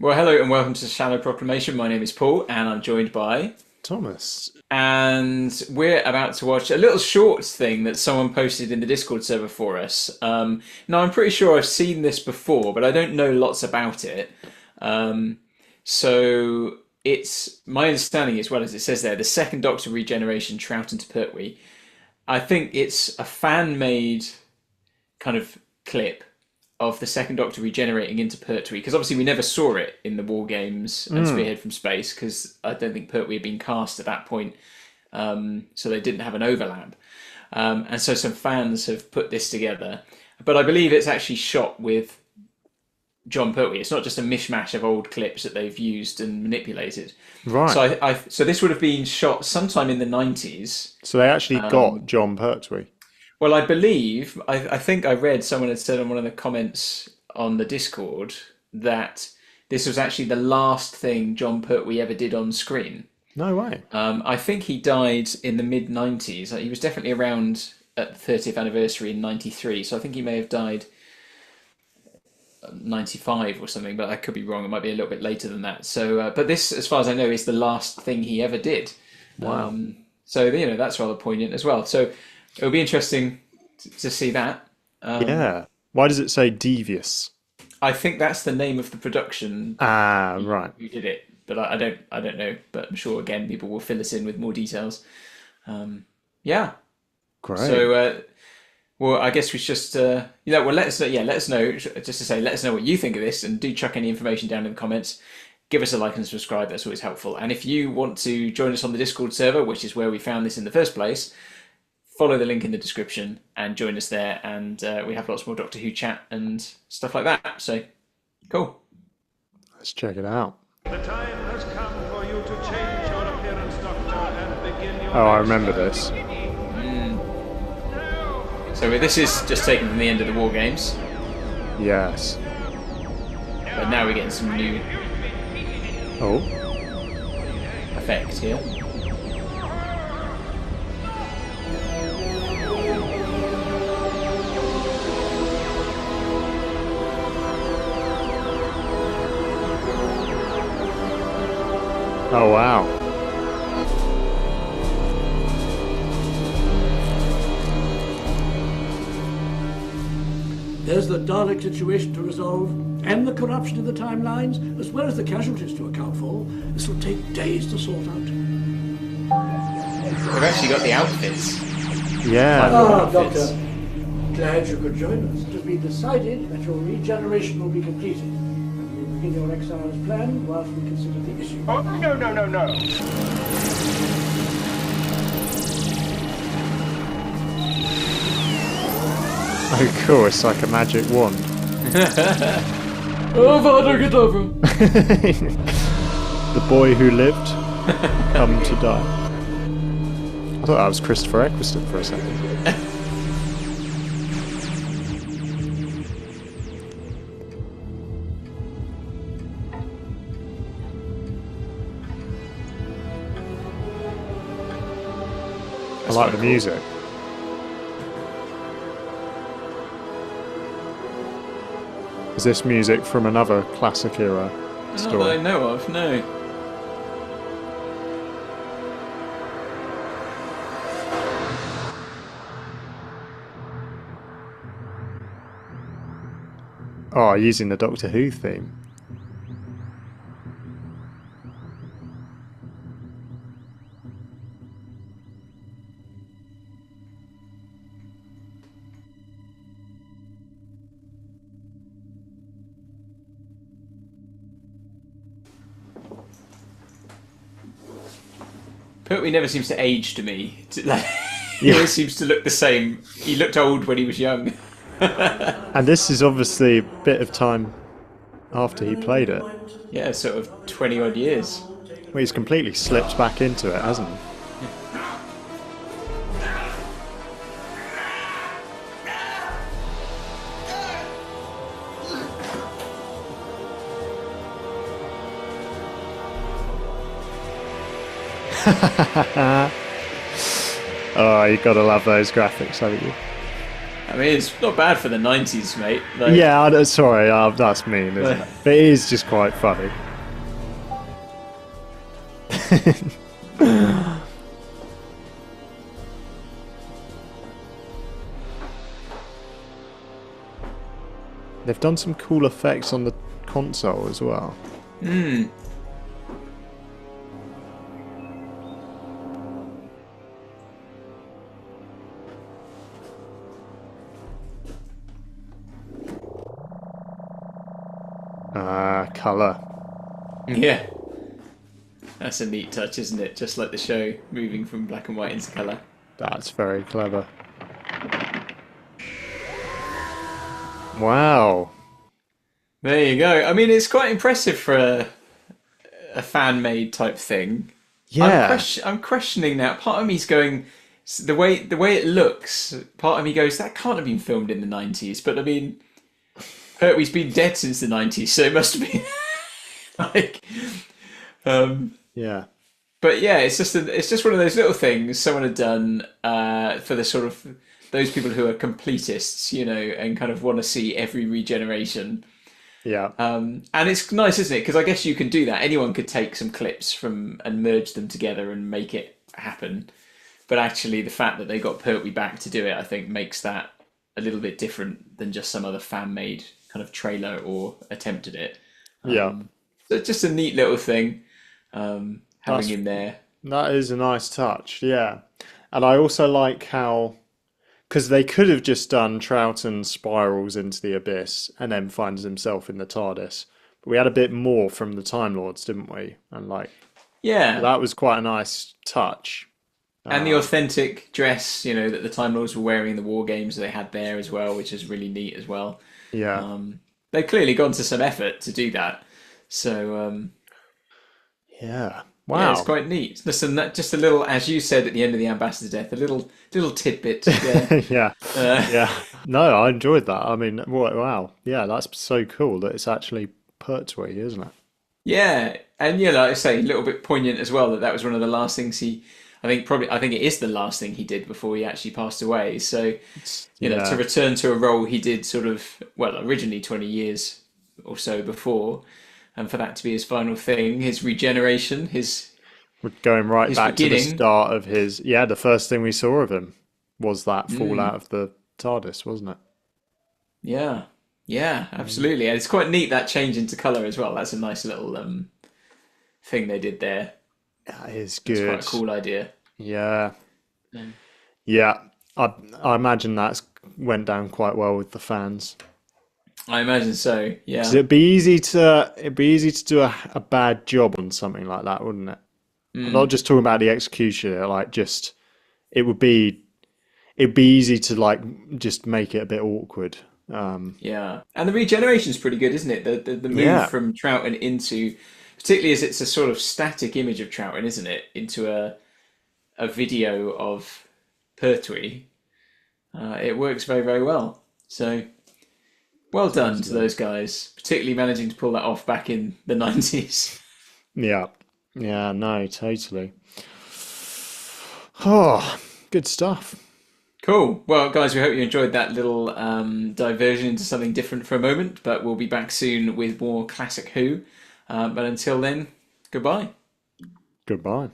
Well, hello and welcome to Shallow Proclamation. My name is Paul and I'm joined by... Thomas. And we're about to watch a little shorts thing that someone posted in the Discord server for us. Now, I'm pretty sure I've seen this before, but I don't know lots about it. Um, so it's my understanding, as well as it says there, the second Doctor Regeneration, Troughton to Pertwee. I think it's a fan-made kind of clip of the second Doctor regenerating into Pertwee, because obviously we never saw it in the War Games and Spearhead from Space, because I don't think Pertwee had been cast at that point, so they didn't have an overlap. And so some fans have put this together, but I believe it's actually shot with John Pertwee. It's not just a mishmash of old clips that they've used and manipulated. Right. So this would have been shot sometime in the 90s. So they actually got John Pertwee. Well, I believe, I think I read someone had said on one of the comments on the Discord that this was actually the last thing John Pertwee ever did on screen. No way. I think he died in the mid-90s. He was definitely around at the 30th anniversary in 93, so I think he may have died 95 or something, but I could be wrong. It might be a little bit later than that. So, but this, as far as I know, is the last thing he ever did. Wow. So, that's rather poignant as well. So it'll be interesting to see that. Yeah. Why does it say Devious? I think that's the name of the production Ah, right. who did it, but I don't know. But I'm sure again people will fill us in with more details. Yeah. Great. So, well, I guess we should just well, let us know. Yeah, let us know. Just to say, let us know what you think of this, and do chuck any information down in the comments. Give us a like and subscribe. That's always helpful. And if you want to join us on the Discord server, which is where we found this in the first place, follow the link in the description and join us there. And we have lots more Doctor Who chat and stuff like that. So, cool. Let's check it out. The time has come for you to change your appearance, Doctor, and begin your Oh, I remember this. So this is just taken from the end of the War Games, Yes. but now we're getting some new Oh. effect here. Oh, wow. There's the Dalek situation to resolve, and the corruption in the timelines, as well as the casualties to account for. This will take days to sort out. We've actually got the outfits. Yeah. Outfits. Doctor. Glad you could join us. It has been decided that your regeneration will be completed. And you begin your exile as planned whilst we consider the issue. Oh, no, no, no, no. Oh, cool. It's like a magic wand. Avada Kedavra! The boy who lived, come to die. I thought that was Christopher Eccleston for a second. I like the music. Is this music from another classic era Not that I story? know of, no. Oh, using the Doctor Who theme. Pertwee never seems to age to me. He always seems to look the same. He looked old when he was young. And this is obviously a bit of time after he played it. Yeah, sort of 20 odd years. Well, he's completely slipped back into it, hasn't he? Oh, you gotta love those graphics, haven't you? I mean, it's not bad for the 90s, mate. Like, Yeah, sorry, that's mean, isn't it? But it is just quite funny. They've done some cool effects on the console as well. Colour. Yeah. That's a neat touch, isn't it? Just like the show, moving from black and white into colour. That's very clever. Wow. There you go. I mean, it's quite impressive for a fan-made type thing. Yeah. I'm questioning now. Part of me's going, the way it looks, part of me goes, that can't have been filmed in the 90s. But I mean, Pertwee's been dead since the 90s, so it must have been like... Yeah. But yeah, it's just one of those little things someone had done for the sort of those people who are completists, you know, and kind of want to see every regeneration. Yeah. And it's nice, isn't it? Because I guess you can do that. Anyone could take some clips from and merge them together and make it happen. But actually, the fact that they got Pertwee back to do it, I think, makes that a little bit different than just some other fan-made kind of trailer or attempt at it. Yeah. So it's just a neat little thing. Having him there. That is a nice touch, yeah. And I also like how, because they could have just done Troughton spirals into the abyss and then finds himself in the TARDIS. But we had a bit more from the Time Lords, didn't we? And like, Yeah. that was quite a nice touch. And the authentic dress, you know, that the Time Lords were wearing in the war games they had there as well, which is really neat as well. Yeah. They've clearly gone to some effort to do that. So, Yeah. yeah, Wow. it's quite neat. Listen, just a little, as you said at the end of the Ambassador's death, a little tidbit. Yeah. Yeah. Yeah. No, I enjoyed that. I mean, wow. Yeah, that's so cool that it's actually Pertwee, isn't it? Yeah, and yeah, like I say, a little bit poignant as well that was one of the last things he. I think it is the last thing he did before he actually passed away. So, you know, to return to a role he did sort of, well, originally 20 years or so before, and for that to be his final thing, his regeneration, We're going right his back to the beginning. start of his. Yeah, the first thing we saw of him was that fall out of the TARDIS, wasn't it? Yeah, yeah, absolutely. And it's quite neat that change into colour as well. That's a nice little thing they did there. That is It's good. quite a cool idea. Yeah. Yeah. I imagine that's went down quite well with the fans. I imagine so. Yeah. 'Cause it'd be easy to do a bad job on something like that, wouldn't it? I'm not just talking about the execution, like just it'd be easy to like just make it a bit awkward. Yeah, and the regeneration's pretty good, isn't it? The move Yeah. from Troughton into, particularly as it's a sort of static image of Troughton, isn't it? Into a video of Pertwee. It works very, very well. So, well done to those guys, particularly managing to pull that off back in the 90s. Yeah. Yeah, no, totally. Oh, good stuff. Cool. Well, guys, we hope you enjoyed that little diversion into something different for a moment, but we'll be back soon with more classic Who. But until then, goodbye. Goodbye.